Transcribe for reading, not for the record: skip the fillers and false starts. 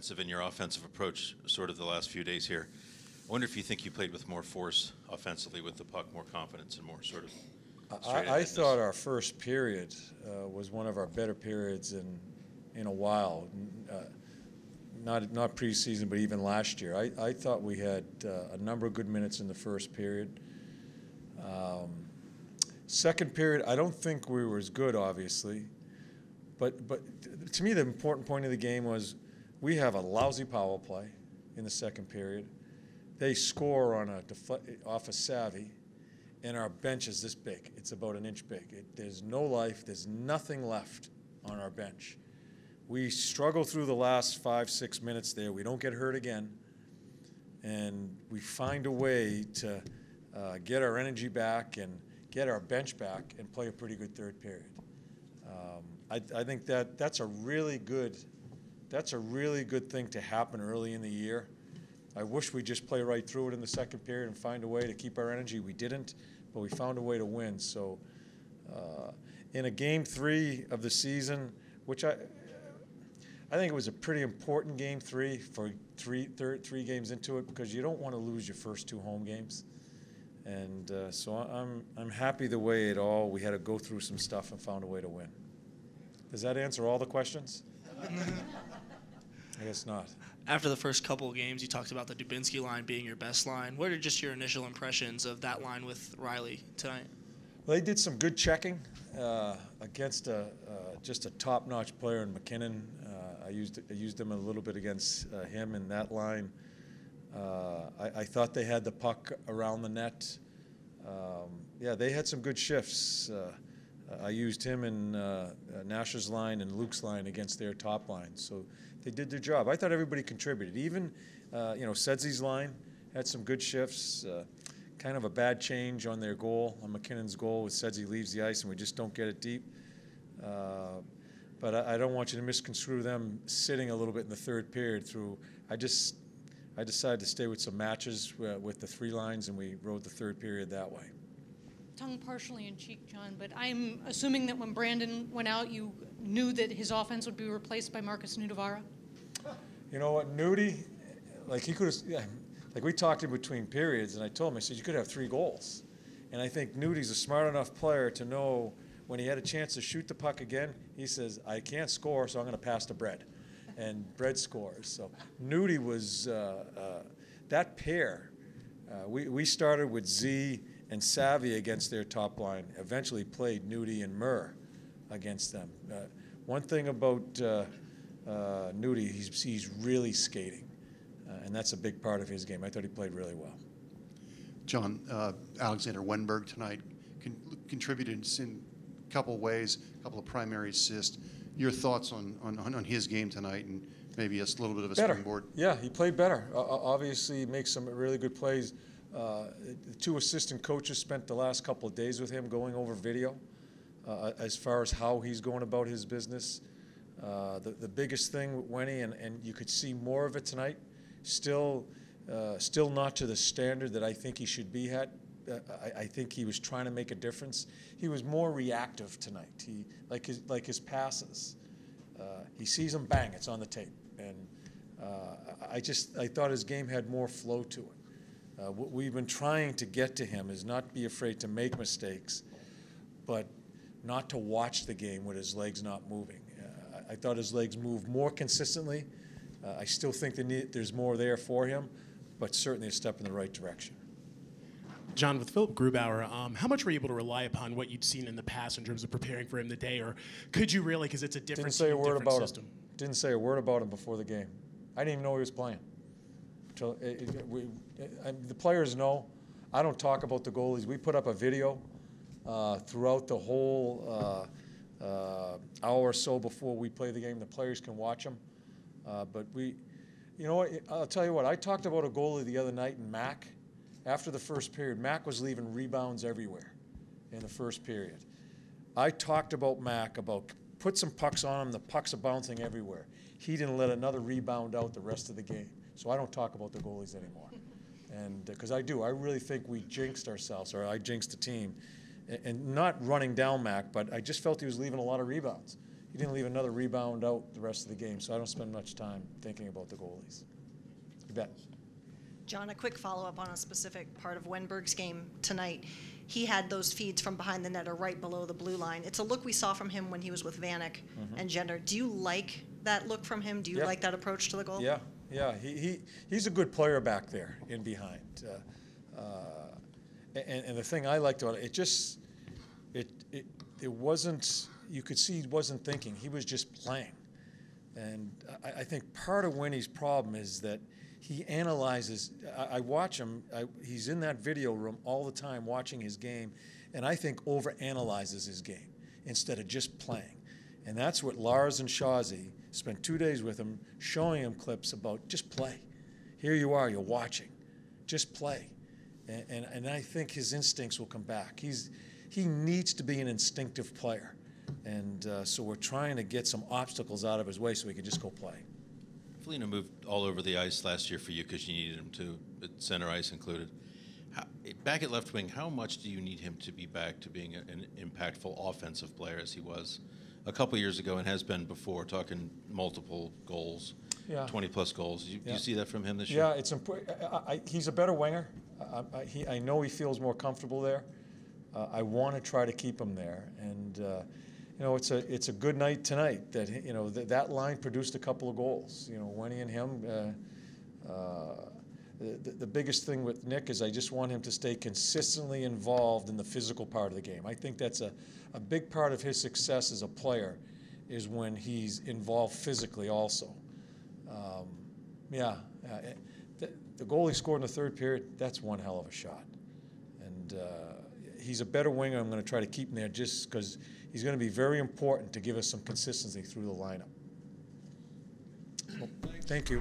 defensive and your offensive approach sort of the last few days here. I wonder if you think you played with more force offensively with the puck, more confidence, and more sort of I thought our first period was one of our better periods in a while. Not preseason, but even last year. I thought we had a number of good minutes in the first period. Second period, I don't think we were as good, obviously. But to me, the important point of the game was we have a lousy power play in the second period. They score on off a savvy, and our bench is this big. It's about an inch big. There's no life. There's nothing left on our bench. We struggle through the last 5-6 minutes there. We don't get hurt again, and we find a way to get our energy back and get our bench back and play a pretty good third period. I think that's a really good thing to happen early in the year. I wish we just play right through it in the second period and find a way to keep our energy. We didn't, but we found a way to win. So in a game 3 of the season, which I think it was a pretty important game 3 for three games into it, because you don't want to lose your first 2 home games. And so I'm happy the way we had to go through some stuff and found a way to win. Does that answer all the questions? I guess not. After the first couple of games, you talked about the Dubinsky line being your best line. What are just your initial impressions of that line with Riley tonight? Well, they did some good checking against just a top-notch player in McKinnon. I used them a little bit against him in that line. I thought they had the puck around the net. Yeah, they had some good shifts. I used him in Nash's line and Luke's line against their top line. So they did their job. I thought everybody contributed. Even, Sedzy's line had some good shifts. Kind of a bad change on their goal, on McKinnon's goal, with Sedsy leaves the ice and we just don't get it deep. But I don't want you to misconstrue them sitting a little bit in the third period through. I decided to stay with some matches with the 3 lines, and we rode the third period that way. Tongue partially in cheek, John, but I'm assuming that when Brandon went out, you knew that his offense would be replaced by Marcus Nutivaara? You know what, Nudie, he could have, we talked in between periods, and I told him, I said, you could have 3 goals. And I think Nudie's a smart enough player to know when he had a chance to shoot the puck again, he says, I can't score, so I'm going to pass to Brett. And Brett scores. So Nudie was that pair. We started with Z and Savvy against their top line. Eventually played Nudie and Murr against them. One thing about Nudie, he's really skating, and that's a big part of his game. I thought he played really well. John, Alexander Wenberg tonight contributed in a couple of ways, a couple of primary assists. Your thoughts on his game tonight, and maybe a little bit of a springboard? Yeah, he played better. Obviously, he makes some really good plays. The 2 assistant coaches spent the last couple of days with him going over video as far as how he's going about his business. The biggest thing with Wenny, and you could see more of it tonight, still not to the standard that I think he should be at. I think he was trying to make a difference. He was more reactive tonight. He like his passes. He sees them, bang, it's on the tape. And I thought his game had more flow to it. What we've been trying to get to him is not be afraid to make mistakes, but not to watch the game with his legs not moving. I thought his legs moved more consistently. I still think there's more there for him, but certainly a step in the right direction. John, with Philip Grubauer, how much were you able to rely upon what you'd seen in the past in terms of preparing for him today, or could you really, because it's a different system? Didn't say a word about system. him. Didn't say a word about him before the game. I didn't even know he was playing. The players know. I don't talk about the goalies. We put up a video throughout the whole hour or so before we play the game. The players can watch them. But I'll tell you what, I talked about a goalie the other night in Mac. After the first period, Mac was leaving rebounds everywhere in the first period. I talked about Mac, about put some pucks on him, the pucks are bouncing everywhere. He didn't let another rebound out the rest of the game. So I don't talk about the goalies anymore. And because I really think we jinxed ourselves, or I jinxed the team. And not running down Mac, but I just felt he was leaving a lot of rebounds. he didn't leave another rebound out the rest of the game, so I don't spend much time thinking about the goalies. You bet. John, a quick follow-up on a specific part of Wenberg's game tonight. He had those feeds from behind the net or right below the blue line. It's a look we saw from him when he was with Vanek and Gender. Do you like that look from him? Do you like that approach to the goal? Yeah. He's a good player back there in behind. And the thing I liked about it, it wasn't, you could see he wasn't thinking. He was just playing. And I think part of Winnie's problem is that he analyzes. I watch him. He's in that video room all the time watching his game, and I think overanalyzes his game instead of just playing. And that's what Lars and Shazi spent 2 days with him, showing him clips about just play. Here you are, you're watching. Just play. And I think his instincts will come back. He needs to be an instinctive player. And so we're trying to get some obstacles out of his way so he can just go play. Felina moved all over the ice last year for you because you needed him to, center ice included. Back at left wing, how much do you need him to be back to being an impactful offensive player as he was a couple years ago and has been before, talking multiple goals, 20-plus goals? Do you see that from him this year? Yeah, it's important. He's a better winger. I know he feels more comfortable there. I want to try to keep him there. And it's a good night tonight that that line produced a couple of goals. Winnie and him. The biggest thing with Nick is I just want him to stay consistently involved in the physical part of the game. I think that's a big part of his success as a player is when he's involved physically also. The goal he scored in the third period, that's one hell of a shot. And he's a better winger. I'm going to try to keep him there just because he's going to be very important to give us some consistency through the lineup. Well, thank you.